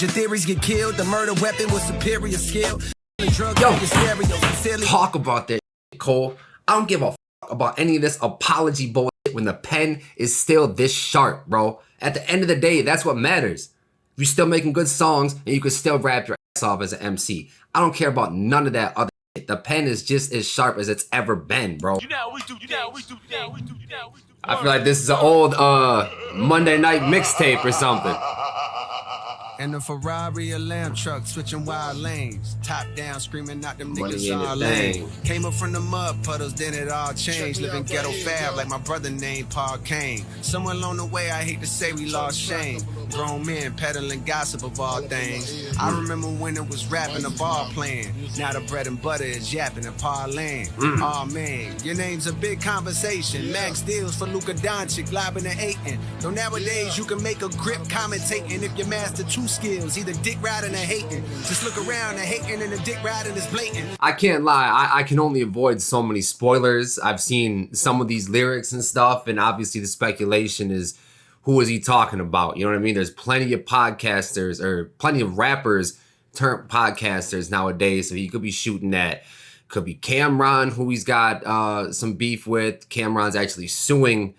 Your theories get killed. The murder weapon was superior skill. Yo, talk about that shit, Cole. I don't give a fuck about any of this apology bullshit when the pen is still this sharp, bro. At the end of the day, that's what matters. You're still making good songs and you can still rap your ass off as an MC. I don't care about none of that other shit. The pen is just as sharp as it's ever been, bro. I feel like this is an old Monday night mixtape or something. And the Ferrari a lamb truck switching wild lanes. Top down screaming out them niggas all lame. Came up from the mud puddles, then it all changed. Living ghetto fab like my brother named Paul Kane. Somewhere along the way I hate to say we lost shame. Grown men peddling gossip of all things. I remember when it was rapping the ball playing. Now the bread and butter is yapping and parlaying. Oh man, your name's a big conversation. Max deals for Luka Doncic, lobbing and hating. Though nowadays you can make a grip commentating if you master two skills, either dick riding or hating. Just look around and hating and the dick riding is blatant. I can't lie, I can only avoid so many spoilers. I've seen some of these lyrics and stuff, and obviously the speculation is, who is he talking about? You know what I mean? There's plenty of podcasters or plenty of rappers turned podcasters nowadays, so he could be shooting at. Could be Cameron, who he's got some beef with. Cameron's actually suing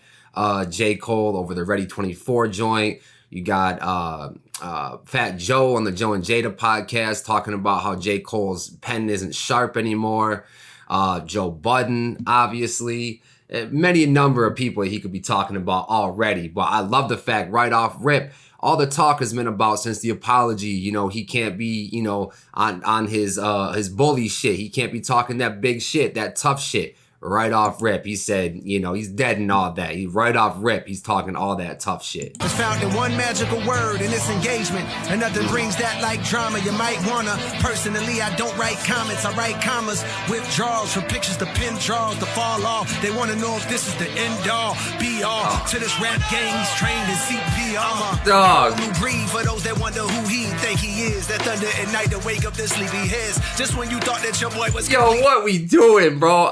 J. Cole over the Ready 24 joint. You got Fat Joe on the Joe and Jada podcast talking about how J. Cole's pen isn't sharp anymore. Joe Budden, obviously. Many a number of people he could be talking about already. But I love the fact right off rip, all the talk has been about since the apology, you know, he can't be, you know, on his bully shit. He can't be talking that big shit, that tough shit. Right off rip, he said, you know, he's dead and all that. He right off rip, he's talking all that tough shit. It's found in one magical word in this engagement, and nothing brings that like drama. You might wanna. Personally, I don't write comments, I write commas. Withdrawals from pictures to pin draws to fall off. They wanna know if this is the end all, be all. To this rap game, he's trained in CPR. Dog. New breed for those that wonder who he think he is. That thunder at night to wake up their sleepy heads. Just when you thought that your boy was complete. What we doing, bro?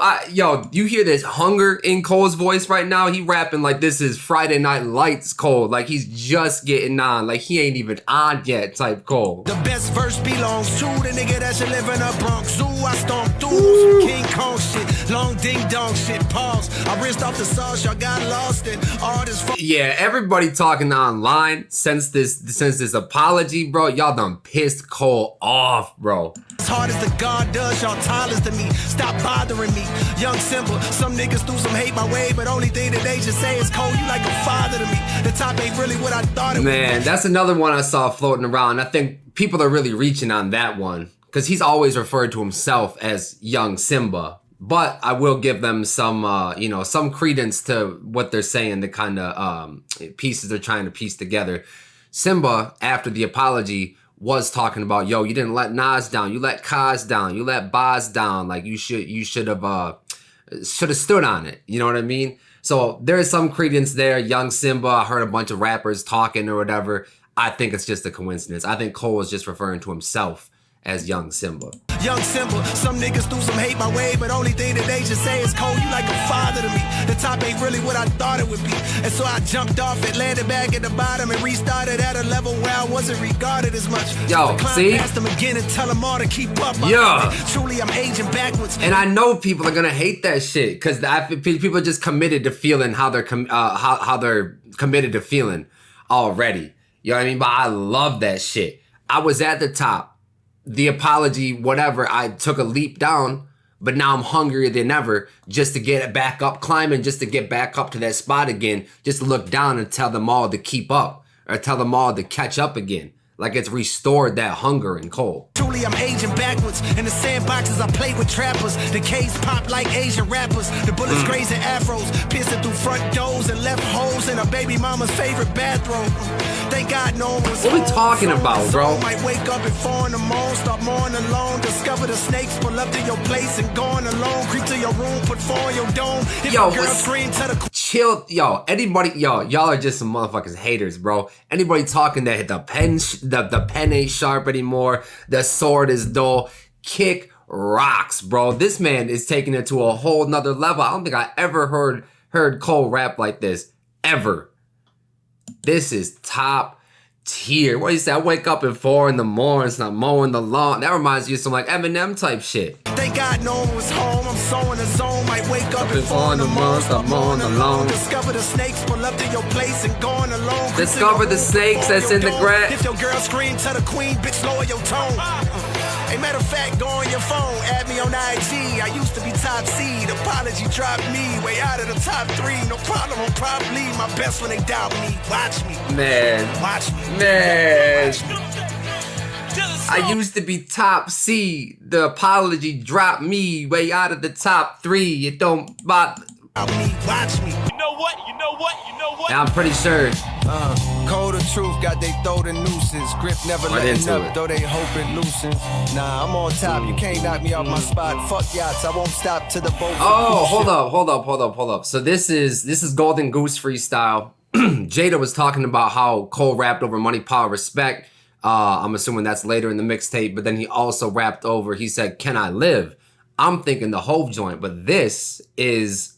You hear this hunger in Cole's voice right now? He rapping like this is Friday Night Lights Cole. Like he's just getting on. Like he ain't even on yet type Cole. The best verse belongs to the nigga that should live in a Bronx Zoo. I stomp through some King Kong shit. Long ding dong shit. Pause. I rinsed off the sauce. Y'all got lost in all this. Yeah, everybody talking online since this apology, bro. Y'all done pissed Cole off, bro. As hard as the God does, y'all tireless to me. Stop bothering me. Young Simba, some niggas threw some hate my way, but only thing that they just say is Cole, you like a father to me. The top ain't really what I thought it was. Man, that's another one I saw floating around. I think people are really reaching on that one because he's always referred to himself as Young Simba. But I will give them some, some credence to what they're saying, the kind of pieces they're trying to piece together. Simba, after the apology, was talking about, yo, you didn't let Nas down, you let Kaz down, you let Boz down, like you should have stood on it, you know what I mean? So there is some credence there. Young Simba, I heard a bunch of rappers talking or whatever. I think it's just a coincidence. I think Cole is just referring to himself as Young Simba. Young Simba, some niggas threw some hate my way, but only thing that they just say is Cole, you like a father to me. The top ain't really what I thought it would be. And so I jumped off it, landed back at the bottom, and restarted at a level where I wasn't regarded as much. Yo, see? Past them again and tell them all to keep up. Yeah. Truly, I'm aging backwards. And I know people are gonna hate that shit because people are just committed to feeling how they're committed to feeling already. You know what I mean? But I love that shit. I was at the top. The apology, whatever, I took a leap down, but now I'm hungrier than ever just to get back up climbing, just to get back up to that spot again, just to look down and tell them all to keep up or tell them all to catch up again. Like it's restored that hunger in Cole. Truly, I'm aging backwards. In the sandboxes, I play with trappers. The K's pop like Asian rappers. The bullets grazing afros, piercing through front doors and left holes in a baby mama's favorite bathroom. Thank God no one was What we talking about, bro? Might wake up at 4 in the morning, start mourning alone. Discover the snakes, pull up to your place and going alone. Creep to your room, put 4 on your dome. If yo, girl scream to the chill, yo. Anybody, y'all are just some motherfuckers haters, bro. Anybody talking that the pen ain't sharp anymore, the sword is dull, kick rocks, bro. This man is taking it to a whole nother level. I don't think I ever heard Cole rap like this ever. This is top tier. What do you say? I wake up at 4 in the morning, it's not mowing the lawn. That reminds you of some like Eminem type shit. Thank God no one was home. I'm so in the zone. Might wake up at 4 in the morning, stop mowing the lawn. Discover the snakes, pull up to your place and going alone. Discover the snakes that's in the grass. If your girl scream to the queen, bitch, lower your tone. Hey, matter of fact, go on your phone, add me on IG. I used to be top seed, apology dropped me. Way out of the top 3, no problem, I'm probably my best when they doubt me. Watch me. Man. Watch me. Man. Watch me. I used to be top C. The apology dropped me way out of the top 3. It don't bother. Watch me. You know what? You know what? You know what? And I'm pretty sure. Cold of truth, got they throw the nooses. Grip never letting up, though they hope it loosens. Nah, I'm on top. You can't knock me off my spot. Fuck yachts, I won't stop to the boat. Oh, hold up. So this is Golden Goose freestyle. Jada was talking about how Cole rapped over Money, Power, Respect. I'm assuming that's later in the mixtape, but then he also rapped over, he said, Can I Live? I'm thinking the Hove joint, but this is,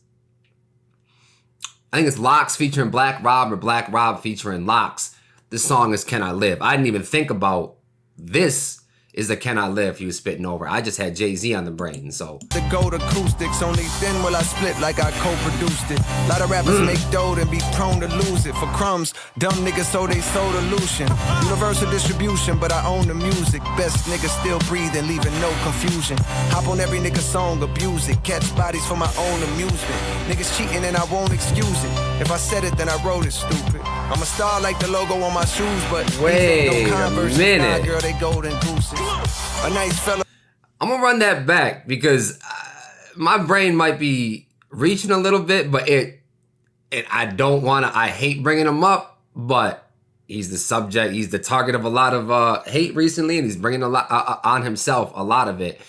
I think it's Lox featuring Black Rob or Black Rob featuring Lox. This song is Can I Live? I didn't even think about this is the Can I Live he was spitting over. I just had Jay-Z on the brain, so. The gold acoustics, only then will I split like I co-produced it. A lot of rappers make dough and be prone to lose it. For crumbs, dumb niggas so they sold illusion. Universal distribution, but I own the music. Best niggas still breathing, leaving no confusion. Hop on every nigga song, abuse it. Catch bodies for my own amusement. Niggas cheating and I won't excuse it. If I said it, then I wrote it, stupid. I'm a star like the logo on my shoes, but wait no a minute. Nah, girl, they golden gooses. A nice fella. I'm gonna run that back because my brain might be reaching a little bit, but I hate bringing him up, but he's the subject, he's the target of a lot of hate recently, and he's bringing a lot on himself, a lot of it.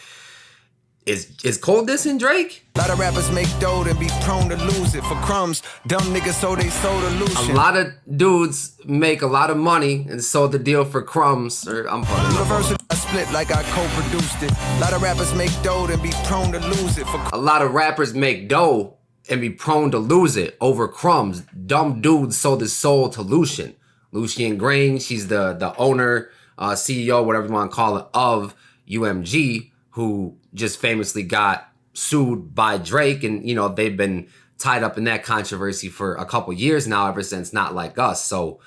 Is Cole dissing Drake? A lot of rappers make dough and be prone to lose it. For crumbs, dumb niggas so they sold illusion. A lot of dudes make a lot of money and sold the deal for crumbs. Or I'm fucking Universal I split like I co-produced it. A lot of rappers make dough and be prone to lose it. A lot of rappers make dough and be prone to lose it over crumbs. Dumb dudes sold his soul to Lucian. Lucian Grange, she's the owner, CEO, whatever you want to call it, of UMG, who just famously got sued by Drake. And, you know, they've been tied up in that controversy for a couple years now, ever since Not Like Us. So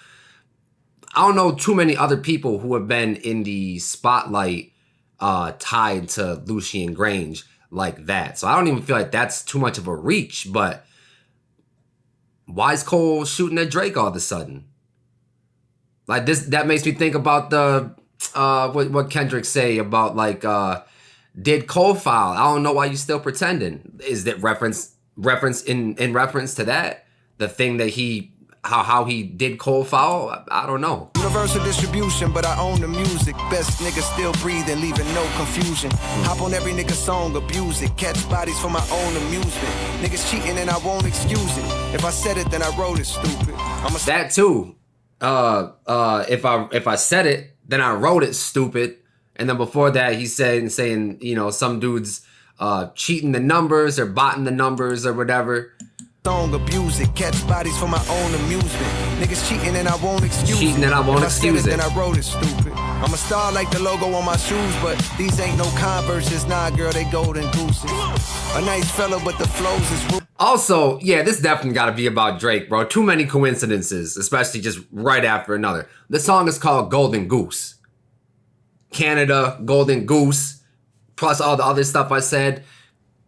I don't know too many other people who have been in the spotlight tied to Lucian Grange like that. So I don't even feel like that's too much of a reach, but why is Cole shooting at Drake all of a sudden? Like this, that makes me think about the, what Kendrick say about like, did Cole foul? I don't know why you still pretending. Is that reference in reference to that? The thing that how he did Cole foul? I don't know. Universal distribution, but I own the music. Best niggas still breathing, leaving no confusion. Hop on every nigga song, abuse it. Catch bodies for my own amusement. Niggas cheating and I won't excuse it. If I said it, then I wrote it, stupid. That too. If I said it, then I wrote it, stupid. And then before that, he said saying, you know, some dudes cheating the numbers or botting the numbers or whatever. Song abuse it, catch bodies for my own amusement. Niggas cheating and I won't excuse it. Cheating and I won't excuse it. Then I wrote it, stupid. I'm a star like the logo on my shoes, but these ain't no Converses. Nah, girl, they golden gooses. A nice fella, but the flows is. Also, yeah, this definitely got to be about Drake, bro. Too many coincidences, especially just right after another. The song is called Golden Goose. Canada, Golden Goose, plus all the other stuff I said.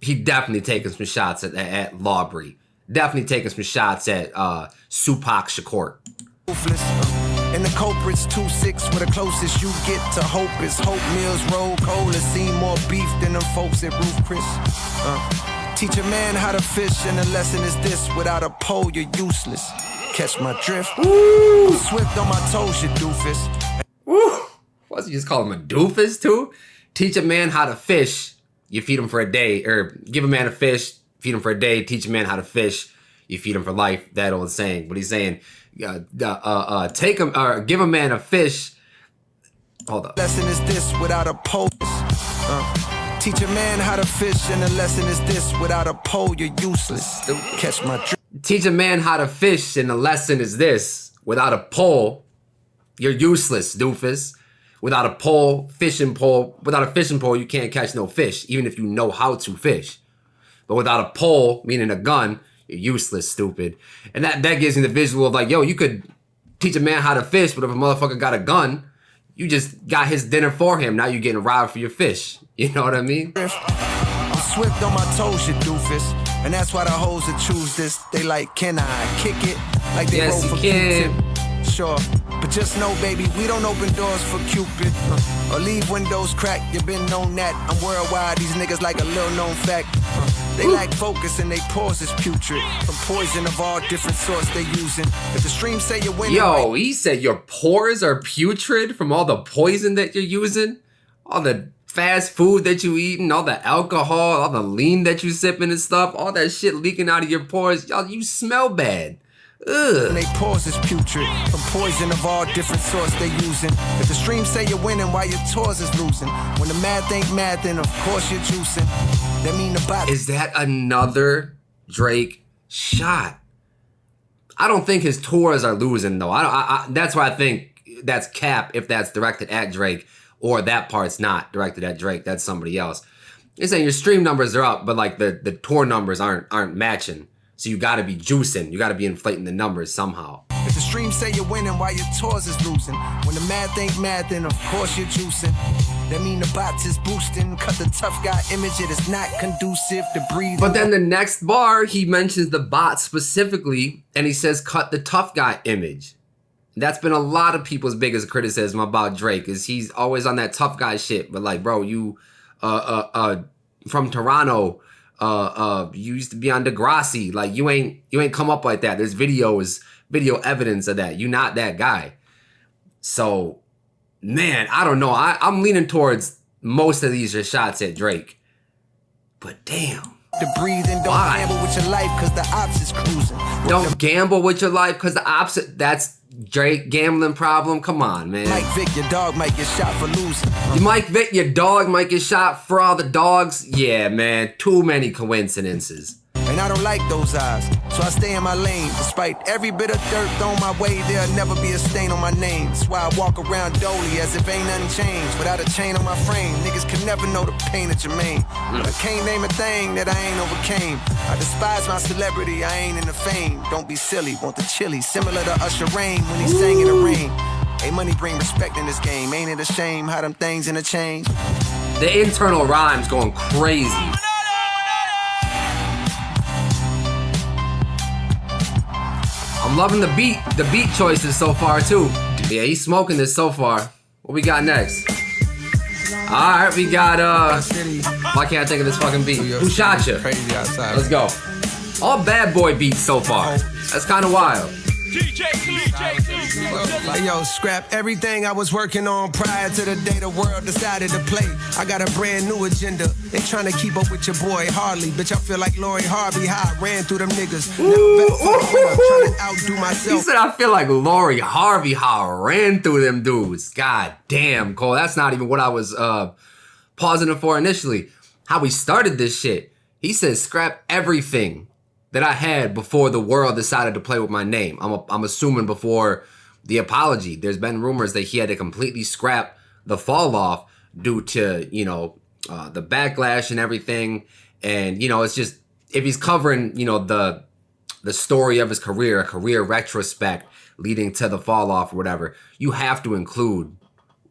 He definitely taking some shots at Lawbury. Definitely taking some shots at Supak Shakur. And the culprits 2-6 where the closest you get to hope is Hope Mills Road Cola. Seen more beef than them folks at Roof Chris. Teach a man how to fish and the lesson is this: without a pole you're useless. Catch my drift. I'm swift on my toes, you doofus. Woo! What's he just call him a doofus too? Teach a man how to fish, you feed him for a day, or give a man a fish, feed him for a day. Teach a man how to fish, you feed him for life. That old saying. But he's saying, take him or give a man a fish. Hold up. Lesson is this: without a pole. Teach a man how to fish, and the lesson is this: without a pole, you're useless. Catch my drift. Teach a man how to fish, and the lesson is this: without a pole, You're useless, doofus. Without a fishing pole, you can't catch no fish, even if you know how to fish. But without a pole, meaning a gun, you're useless, stupid. And that gives me the visual of like, yo, you could teach a man how to fish, but if a motherfucker got a gun, you just got his dinner for him. Now you're getting robbed for your fish. You know what I mean? I'm swift on my toes, you doofus. And that's why the hoes that choose this, they like, can I kick it? Like they Yes, roll for you can. Q-tip. Sure, but just know, baby, we don't open doors for Cupid or leave windows cracked. You been known that. I'm worldwide, these niggas like a little known fact. They lack focus and they pause is putrid. From poison of all different sorts they using. If the stream say you're winning, Yo, he said your pores are putrid from all the poison that you're using, all the fast food that you eating, all the alcohol, all the lean that you sipping and stuff, all that shit leaking out of your pores. Y'all, you smell bad. Ugh. they pause is putrid. From poison of all different sorts they using. If the stream say you're winning while your tours is losing. When the math ain't math, then of course you're juicing. That mean the bot. Is that another Drake shot? I don't think his tours are losing though. That's why I think that's cap if that's directed at Drake, or that part's not directed at Drake. That's somebody else. You're saying your stream numbers are up, but like the tour numbers aren't matching. So you gotta be juicing. You gotta be inflating the numbers somehow. If the stream say you're winning while your tours is losing. When the math ain't math, then of course you're juicing. That mean the bots is boosting. Cut the tough guy image, it is not conducive to breathing. But then the next bar, he mentions the bot specifically, and he says, cut the tough guy image. That's been a lot of people's biggest criticism about Drake, is he's always on that tough guy shit. But like, bro, you from Toronto, you used to be on Degrassi. Like, you ain't come up like that. There's video evidence of that. You're not that guy. So, man, I don't know. I'm leaning towards most of these are shots at Drake. But damn. To breathe and don't Why? gamble with your life because the ops is cruising. Don't gamble with your life because the opposite. That's Drake gambling problem. Come on, man. Mike Vick, your dog might get shot for losing. Mike Vick, your dog might get shot for all the dogs. Yeah, man. Too many coincidences. And I don't like those eyes, so I stay in my lane. Despite every bit of dirt thrown my way, there'll never be a stain on my name. That's why I walk around dolly as if ain't nothing changed. Without a chain on my frame, niggas can never know the pain at your main. But I can't name a thing that I ain't overcame. I despise my celebrity, I ain't in the fame. Don't be silly, want the chili, similar to Usher Rain when he sang in the rain. Hey, money bring respect in this game. Ain't it a shame how them things interchange? The internal rhymes going crazy. I'm loving the beat choices so far too. Yeah, he's smoking this so far. What we got next? Alright, we got why can't I think of this fucking beat? Who shot you? Crazy outside. Let's go. All bad boy beats so far. That's kinda wild. Like, yo, scrap everything I was working on prior to the day the world decided to play. I got a brand new agenda. They trying to keep up with your boy Harley. Bitch, I feel like Lori Harvey, how I ran through them niggas. Never back for the winner, trying to outdo myself. He said, I feel like Lori Harvey, how I ran through them dudes. God damn, Cole. That's not even what I was pausing it for initially. How we started this shit. He said, scrap everything that I had before the world decided to play with my name. I'm assuming before the apology. There's been rumors that he had to completely scrap the fall off due to, the backlash and everything. And, it's just, if he's covering, the story of his career, a career retrospect leading to the fall off or whatever, you have to include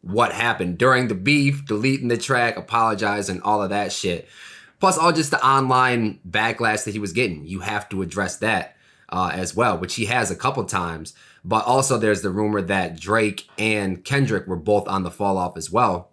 what happened during the beef, deleting the track, apologizing, all of that shit. Plus, all just the online backlash that he was getting. You have to address that as well, which he has a couple times. But also, there's the rumor that Drake and Kendrick were both on the fall off as well.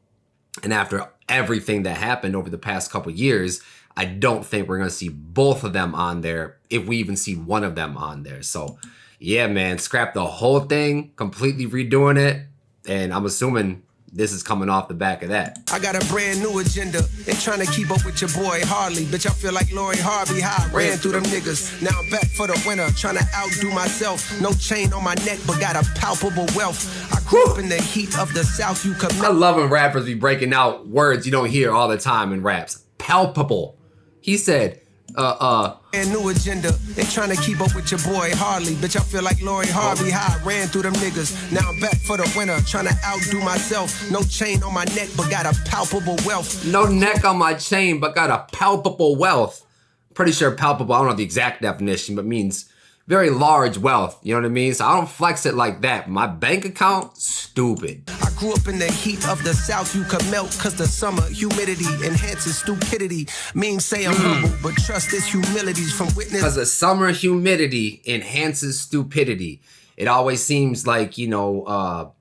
And after everything that happened over the past couple years, I don't think we're going to see both of them on there, if we even see one of them on there. So, yeah, man, scrap the whole thing, completely redoing it. And I'm assuming this is coming off the back of that. I got a brand new agenda. They trying to keep up with your boy Harley. Bitch, I feel like Lori Harvey, how I ran through them niggas. Now I'm back for the winner, trying to outdo myself. No chain on my neck, but got a palpable wealth. I grew up in the heat of the South. You could I love when rappers be breaking out words you don't hear all the time in raps. Palpable. He said, And new agenda. They trying to keep up with your boy Harley. Bitch, I feel like Lori Harvey. How I ran through them niggas. Now I'm back for the winter. Trying to outdo myself. No chain on my neck, but got a palpable wealth. No neck on my chain, but got a palpable wealth. Pretty sure palpable, I don't know the exact definition, but means very large wealth. You know what I mean? So I don't flex it like that. My bank account, stupid. I grew up in the heat of the South. You could melt cause the summer humidity enhances stupidity. Means say I'm humble, but trust this humility's from witness. Cause the summer humidity enhances stupidity. It always seems like, you know,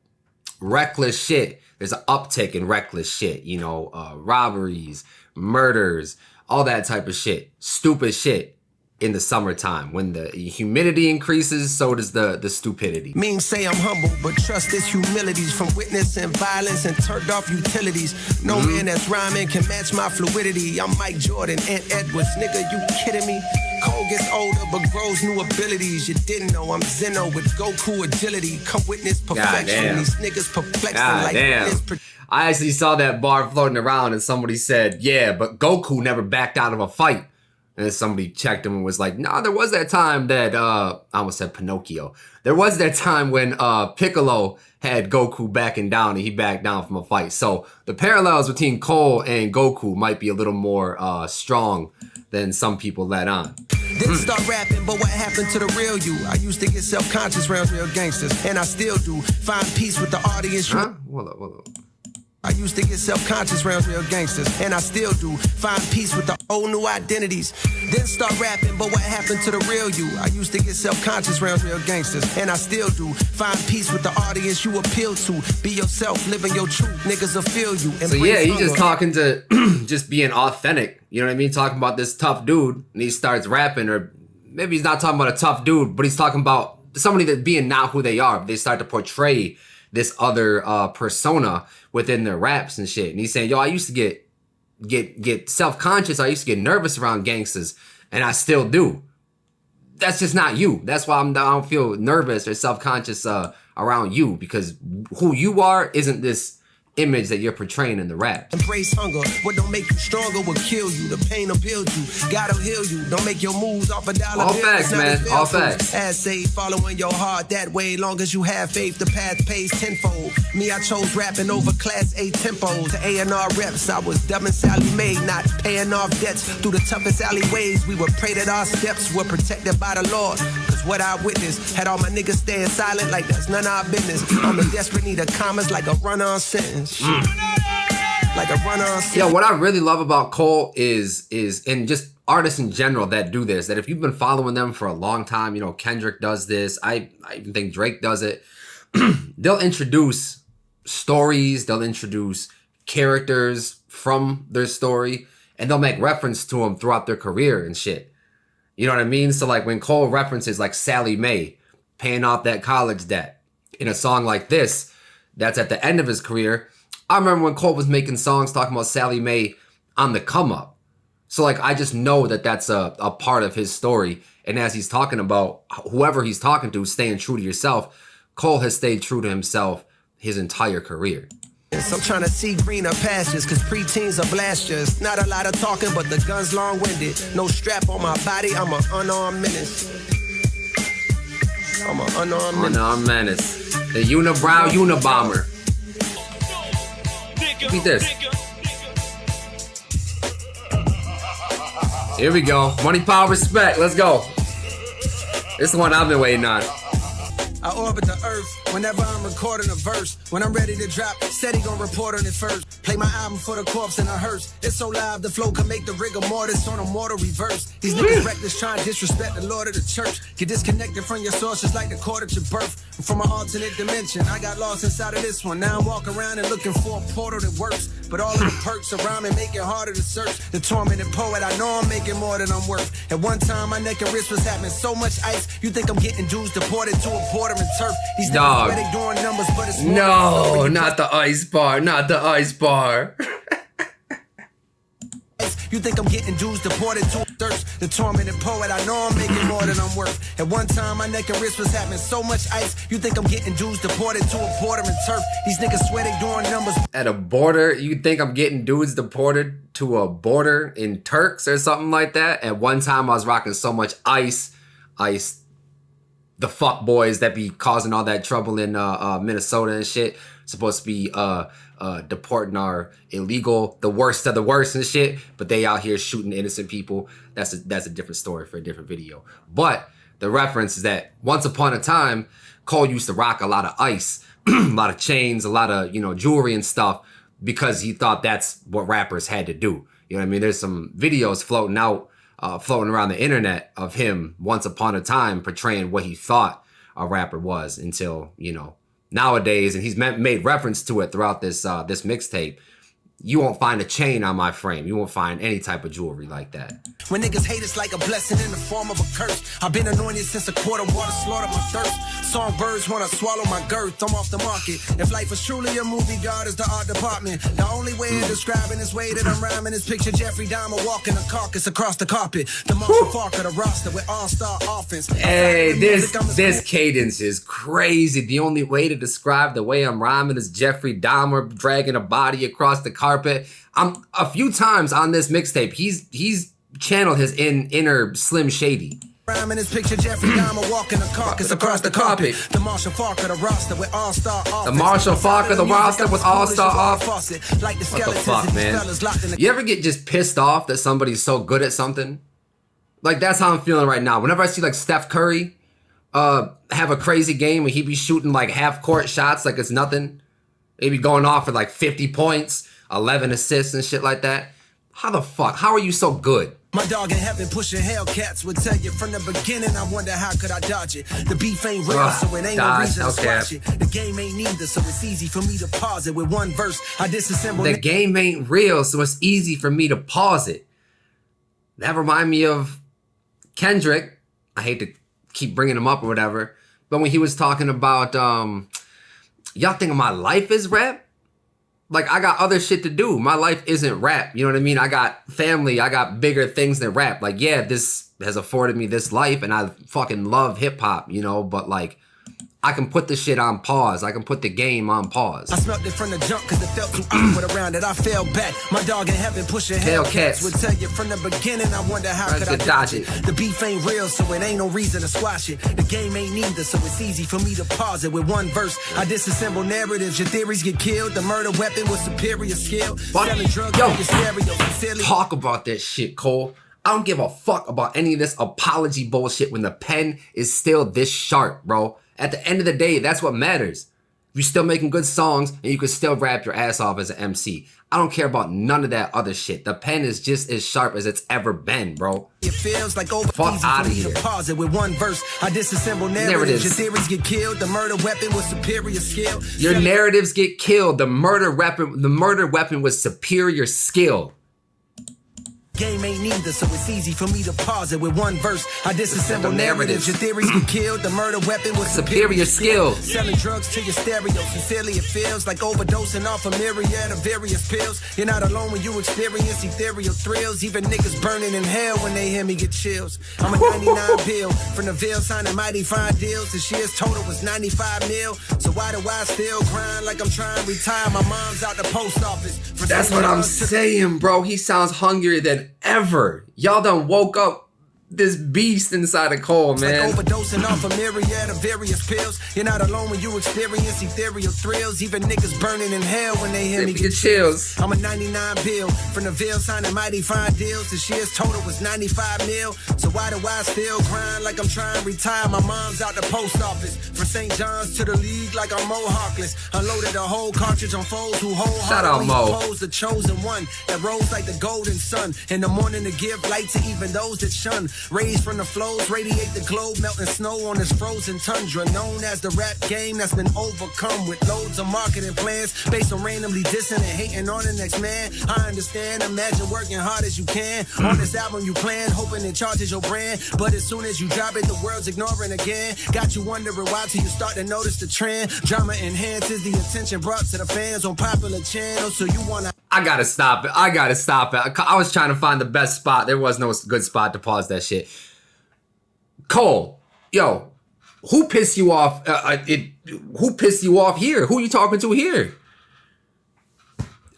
reckless shit. There's an uptick in reckless shit. You know, robberies, murders, all that type of shit. Stupid shit. In the summertime, when the humidity increases, so does the stupidity. Means say I'm humble, but trust this humility's from witnessing violence and turned off utilities. No man that's rhyming can match my fluidity. I'm Mike Jordan, Ant Edwards, nigga, you kidding me? Cole gets older, but grows new abilities. You didn't know I'm Zeno with Goku agility. Come witness perfection. These niggas perplexing like this. I actually saw that bar floating around, and somebody said, "Yeah, but Goku never backed out of a fight." And then somebody checked him and was like, "Nah, there was that time that I almost said Pinocchio. There was that time when Piccolo had Goku backing down and he backed down from a fight." So the parallels between Cole and Goku might be a little more strong than some people let on. Didn't start rapping, but what happened to the real you? I used to get self-conscious around real gangsters, and I still do. Find peace with the audience. Huh? Hold up. I used to get self-conscious around real gangsters, and I still do. Find peace with the old new identities. Then start rapping, but what happened to the real you? I used to get self-conscious around real gangsters, and I still do. Find peace with the audience you appeal to. Be yourself, living your truth. Niggas will feel you. So yeah, he's just talking to, just being authentic. You know what I mean? Talking about this tough dude, and he starts rapping, or maybe he's not talking about a tough dude, but he's talking about somebody that being not who they are. They start to portray this other persona within their raps and shit. And he's saying, yo, I used to get self-conscious. I used to get nervous around gangsters, and I still do. That's just not you. That's why I don't feel nervous or self-conscious around you, because who you are isn't this image that you're portraying in the rap. Embrace hunger. What don't make you stronger will kill you. The pain will build you. God'll heal you. Don't make your moves off a dollar. All facts, man. All facts. As say, following your heart that way. Long as you have faith, the path pays tenfold. Me, I chose rapping over class A tempos. To A&R reps, I was dubbing Sally Mae, not paying off debts. Through the toughest alleyways, we would pray that our steps were protected by the Lord. Cause what I witnessed had all my niggas staying silent like that's none of our business. I'm in desperate need of commas like a run-on sentence. Like a run-on. Yeah, what I really love about Cole is and just artists in general that do this, that if you've been following them for a long time, you know, Kendrick does this, I even think Drake does it. They'll introduce stories, they'll introduce characters from their story, and they'll make reference to them throughout their career and shit. You know what I mean? So like when Cole references like Sally Mae paying off that college debt in a song like this, that's at the end of his career. I remember when Cole was making songs talking about Sally Mae on the come up. So like, I just know that that's a part of his story. And as he's talking about whoever he's talking to, staying true to yourself, Cole has stayed true to himself his entire career. I'm trying to see greener pastures, cause preteens are blasters. Not a lot of talking, but the gun's long-winded. No strap on my body, I'm an unarmed menace. I'm an unarmed menace. Unarmed menace. The unibrow unibomber. Beat this. Here we go. Money, power, respect. Let's go. This is the one I've been waiting on. I orbit the earth whenever I'm recording a verse. When I'm ready to drop, steady gon' report on it first. Play my album for the corpse in a hearse. It's so live, the flow can make the rigor mortis on a mortal reverse. These niggas reckless trying to disrespect the Lord of the church. Get disconnected from your source just like the cord at your birth. I'm from an alternate dimension. I got lost inside of this one. Now I'm walking around and looking for a portal that works. But all of the perks around me make it harder to search. The tormented poet, I know I'm making more than I'm worth. At one time, my neck and wrist was having so much ice. You think I'm getting dudes deported to a border and turf. These niggas where they doing numbers, but it's no, not the ice bar, not the ice bar. You think I'm getting dudes deported to a thirst? The tormented poet, I know I'm making more than I'm worth. At one time, my neck and wrist was having so much ice. You think I'm getting dudes deported to a border and turf? These niggas swear they doing numbers. At a border, you think I'm getting dudes deported to a border in Turks or something like that? At one time, I was rocking so much ice, the fuck boys that be causing all that trouble in Minnesota and shit. Supposed to be deporting our illegal, the worst of the worst and shit, but they out here shooting innocent people. That's a different story for a different video. But the reference is that once upon a time, Cole used to rock a lot of ice, a lot of chains, a lot of, jewelry and stuff, because he thought that's what rappers had to do. You know what I mean? There's some videos floating around the internet of him once upon a time portraying what he thought a rapper was until, nowadays, and he's made reference to it throughout this mixtape. You won't find a chain on my frame. You won't find any type of jewelry like that. When niggas hate it's like a blessing in the form of a curse. I've been anointed since a quart of water slaughtered my thirst. Songbirds wanna swallow my girth. I'm off the market. If life is truly a movie, God is the art department. The only way of describing this way that I'm rhyming is picture Jeffrey Dahmer walking a carcass across the carpet. The Marshall Falk of the roster with all-star offense. Hey, this cadence is crazy. The only way to describe the way I'm rhyming is Jeffrey Dahmer dragging a body across the carpet. I'm a few times on this mixtape. He's channeled his inner Slim Shady. Rhyming is picture Jeffrey Dahmer walking a carcass across the carpet. The Marshall Falk of the roster with all-star offense. The Marshall Falk of the roster with all-star offense. Like the what the fuck, man? You ever get just pissed off that somebody's so good at something? Like, that's how I'm feeling right now. Whenever I see like Steph Curry have a crazy game where he be shooting like half-court shots like it's nothing. He be going off for like 50 points. 11 assists and shit like that. How the fuck? How are you so good? My dog in heaven pushing Hellcats would tell you from the beginning. I wonder how could I dodge it. The beef ain't real, so it ain't no reason to squash it. The game ain't neither, so it's easy for me to pause it with one verse. I disassemble. The game ain't real, so it's easy for me to pause it. That remind me of Kendrick. I hate to keep bringing him up or whatever, but when he was talking about, y'all think my life is rap? Like, I got other shit to do. My life isn't rap. You know what I mean? I got family. I got bigger things than rap. Like, yeah, this has afforded me this life, and I fucking love hip-hop, but, like, I can put the shit on pause. I can put the game on pause. I smelled it from the jump because it felt too awkward around it. I fell back. My dog in heaven pushing Hellcats would tell you from the beginning. I wonder how could I dodge it. The beef ain't real, so it ain't no reason to squash it. The game ain't neither, so it's easy for me to pause it with one verse. I disassemble narratives. Your theories get killed. The murder weapon with superior skill. Selling drugs like your stereo. Talk about that shit, Cole. I don't give a fuck about any of this apology bullshit when the pen is still this sharp, bro. At the end of the day, that's what matters. You're still making good songs, and you can still rap your ass off as an MC. I don't care about none of that other shit. The pen is just as sharp as it's ever been, bro. It feels like over fuck out of here. Pause it with one verse. I disassemble narratives. Your theories get killed. The murder weapon with superior skill. Your narratives get killed. The murder weapon with superior skill. Game ain't neither, so it's easy for me to pause it with one verse. I disassemble narratives. Your theories get killed. The murder weapon with superior skill. Selling drugs to your stereo. Sincerely, it feels like overdosing off a myriad of various pills. You're not alone when you experience ethereal thrills. Even niggas burning in hell when they hear me get chills. I'm a 99 bill from the Ville signing mighty fine deals. This year's total was 95 mil. So why do I still grind like I'm trying to retire? My mom's out the post office. That's what I'm saying, bro. He sounds hungrier than ever. Y'all done woke up this beast inside of Cole, man. Like overdosing off a myriad of various pills. You're not alone when you experience ethereal thrills. Even niggas burning in hell when they hear me get chills. I'm a 99 bill from the Ville signing mighty fine deals. This year's total was 95 mil. So why do I still grind like I'm trying to retire? My mom's out the post office. From St. John's to the league like I'm Mo Hawkless. Unloaded a whole cartridge on foes who wholeheartedly oppose the chosen one that rose like the golden sun. In the morning to give light to even those that shun. Raised from the flows, radiate the globe, melting snow on this frozen tundra. Known as the rap game that's been overcome with loads of marketing plans based on randomly dissing and hating on the next man. I understand, imagine working hard as you can. On this album you plan, hoping it charges your brand. But as soon as you drop it, the world's ignoring again. Got you wondering why till you start to notice the trend. Drama enhances the attention brought to the fans on popular channels. So you wanna... I gotta stop it. I was trying to find the best spot. There was no good spot to pause that shit. Cole, yo, who pissed you off? Who pissed you off here? Who you talking to here?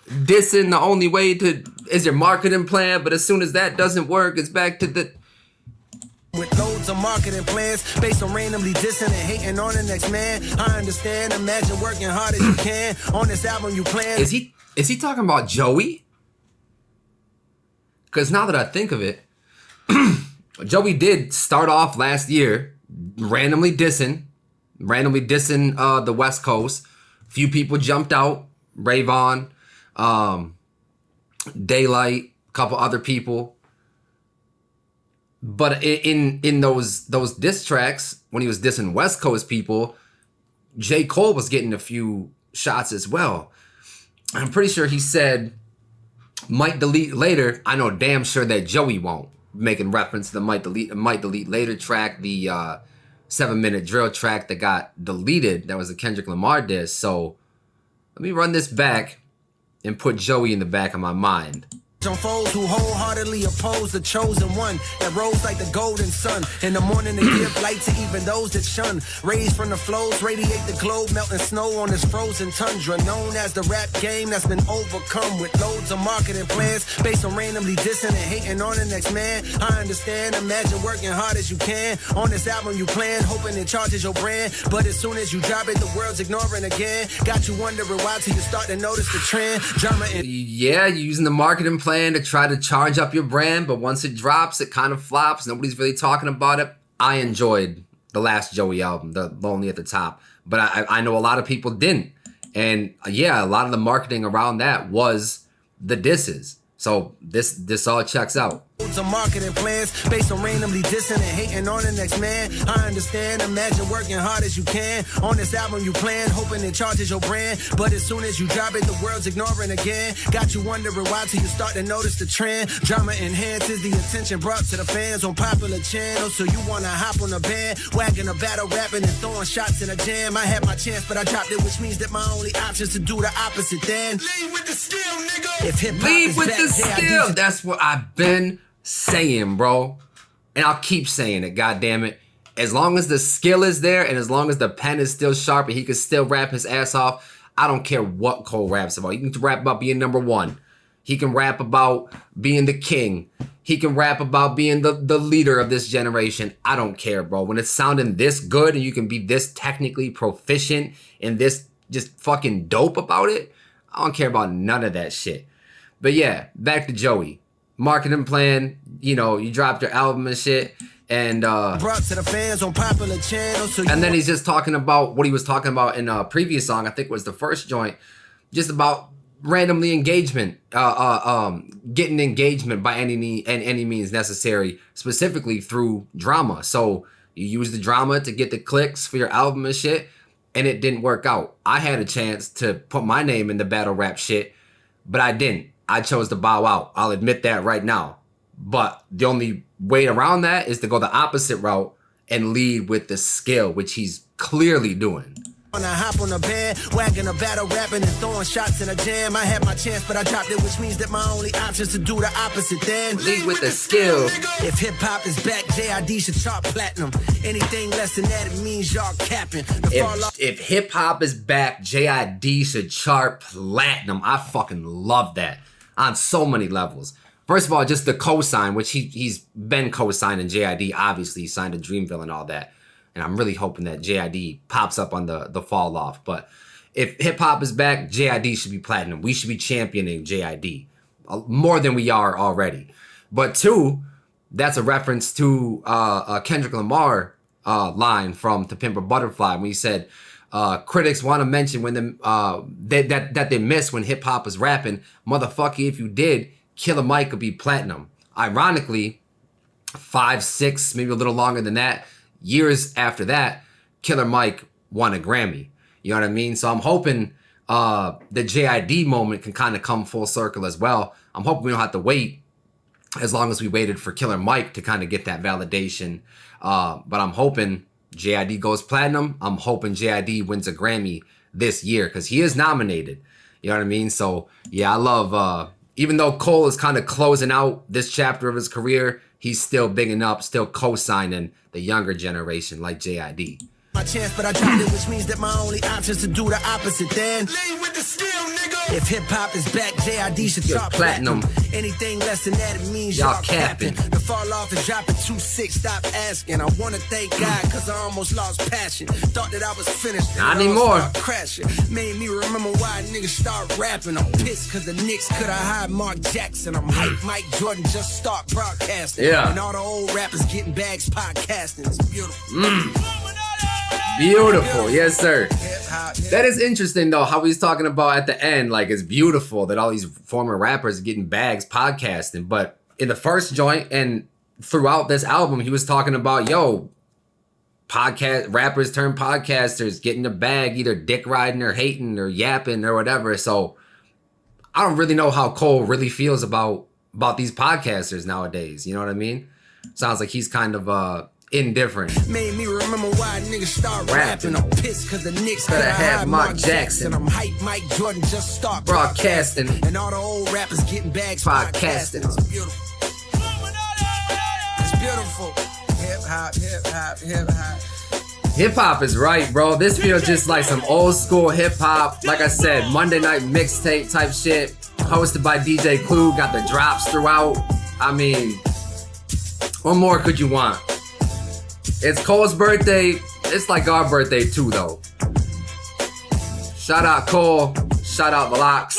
Dissing the only way to is your marketing plan, but as soon as that doesn't work, it's back to the... With loads of marketing plans based on randomly dissing and hating on the next man. I understand, imagine working hard as you can. On this album you plan... Is he talking about Joey? Because now that I think of it, Joey did start off last year randomly dissing the West Coast. Few people jumped out. Rayvon, Daylight, a couple other people. But in those diss tracks, when he was dissing West Coast people, J. Cole was getting a few shots as well. I'm pretty sure he said, might delete later. I know damn sure that Joey won't. Making reference to the might delete later track, the 7-minute drill track that got deleted. That was a Kendrick Lamar diss. So let me run this back and put Joey in the back of my mind. On foes who wholeheartedly oppose the chosen one that rose like the golden sun in the morning to give light to even those that shun. Raised from the flows, radiate the globe, melting snow on this frozen tundra. Known as the rap game that's been overcome with loads of marketing plans based on randomly dissing and hating on the next man. I understand, imagine working hard as you can. On this album you plan, hoping it charges your brand. But as soon as you drop it, the world's ignoring again. Got you wondering why till you start to notice the trend. Drama and... Yeah, you're using the marketing plan to try to charge up your brand, but once it drops, it kind of flops. Nobody's really talking about it. I enjoyed the last Joey album, the Lonely at the Top, but I know a lot of people didn't. And yeah, a lot of the marketing around that was the disses. So this all checks out. Of marketing plans based on randomly dissing and hating on the next man. I understand, imagine working hard as you can. On this album you plan, hoping it charges your brand. But as soon as you drop it, the world's ignoring again. Got you wondering why till you start to notice the trend. Drama enhances the attention brought to the fans on popular channels. So you wanna hop on a band, wagging a battle, rapping and throwing shots in a jam. I had my chance, but I dropped it, which means that my only option is to do the opposite then. Lead with the skill, nigga. If hip-hop Lead with the skill. That's what I've been saying, bro, and I'll keep saying it. God damn it! As long as the skill is there, and as long as the pen is still sharp, and he can still rap his ass off, I don't care what Cole raps about. He can rap about being number one. He can rap about being the king. He can rap about being the leader of this generation. I don't care, bro. When it's sounding this good, and you can be this technically proficient and this just fucking dope about it, I don't care about none of that shit. But yeah, back to Joey. Marketing plan, you know, you dropped your album and shit, and brought to the fans on popular channels. And then he's just talking about what he was talking about in a previous song, I think was the first joint, just about randomly engagement, getting engagement by any means necessary, specifically through drama. So you use the drama to get the clicks for your album and shit, and it didn't work out. I had a chance to put my name in the battle rap shit, but I didn't. I chose to bow out. I'll admit that right now. But the only way around that is to go the opposite route and lead with the skill, which he's clearly doing. When I hop on a band, wagging a battle, rapping and throwing shots in a jam. I had my chance, but I dropped it, which means that my only option is to do the opposite then. Lead with the skill. If hip-hop is back, JID should chart platinum. Anything less than that, it means y'all capping. If hip-hop is back, JID should chart platinum. I fucking love that on so many levels. First of all, just the cosign, which he's been co-signing JID. Obviously, he signed to Dreamville and all that. And I'm really hoping that JID pops up on the fall off. But if hip-hop is back, JID should be platinum. We should be championing JID more than we are already. But two, that's a reference to a Kendrick Lamar line from To Pimp a Butterfly when he said, critics want to mention when that they miss when hip-hop is rapping. Motherfucker, if you did, Killer Mike could be platinum. Ironically, 5, 6, maybe a little longer than that, years after that, Killer Mike won a Grammy. You know what I mean? So I'm hoping the JID moment can kind of come full circle as well. I'm hoping we don't have to wait as long as we waited for Killer Mike to kind of get that validation. But I'm hoping JID goes platinum. I'm hoping JID wins a Grammy this year because he is nominated. You know what I mean? So, yeah, I love, even though Cole is kind of closing out this chapter of his career, he's still bigging up, still co-signing the younger generation like JID. My chance, but I dropped it, which means that my only option is to do the opposite. Then lean with the skill, nigga. If hip hop is back, JID should drop platinum. Anything less than that, it means y'all capping. The fall off is dropping 2-6. Stop asking. I wanna thank God because I almost lost passion. Thought that I was finished. Not anymore. Crashing. Made me remember why niggas start rapping. I'm pissed because the Knicks could have hired Mark Jackson. I'm hyped. Mike Jordan just start broadcasting. Yeah. And all the old rappers getting bags podcasting. It's beautiful. Beautiful, yes sir. That is interesting though, how he's talking about at the end, like it's beautiful that all these former rappers are getting bags podcasting. But in the first joint and throughout this album, he was talking about, yo, podcast rappers turn podcasters, getting the bag, either dick riding or hating or yapping or whatever. So I don't really know how Cole really feels about these podcasters nowadays. You know what I mean? Sounds like he's kind of indifferent. Made me remember why niggas start rapping. I'm pissed cause the Knicks could have had Mark Jackson. I'm hyped. Mike Jordan just start broadcasting. And all the old rappers getting bags podcasting. It's beautiful. It's beautiful. Hip hop, hip hop, hip hop. Hip hop is right, bro. This feels just like some old school hip hop. Like I said, Monday night mixtape type shit. Hosted by DJ Clue. Got the drops throughout. I mean, what more could you want? It's Cole's birthday. It's like our birthday too, though. Shout out Cole. Shout out Velox.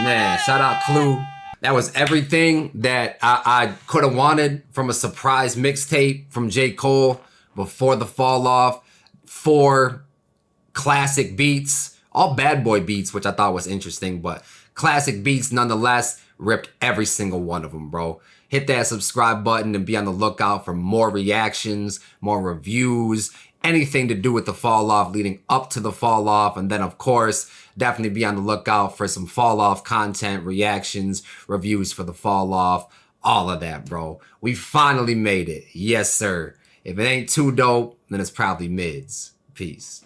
Man, shout out Clue. That was everything that I could have wanted from a surprise mixtape from J. Cole before the fall off. 4 classic beats. All bad boy beats, which I thought was interesting, but classic beats nonetheless. Ripped every single one of them, bro. Hit that subscribe button and be on the lookout for more reactions, more reviews, anything to do with the fall off leading up to the fall off. And then, of course, definitely be on the lookout for some fall off content, reactions, reviews for the fall off, all of that, bro. We finally made it. Yes, sir. If it ain't too dope, then it's probably mids. Peace.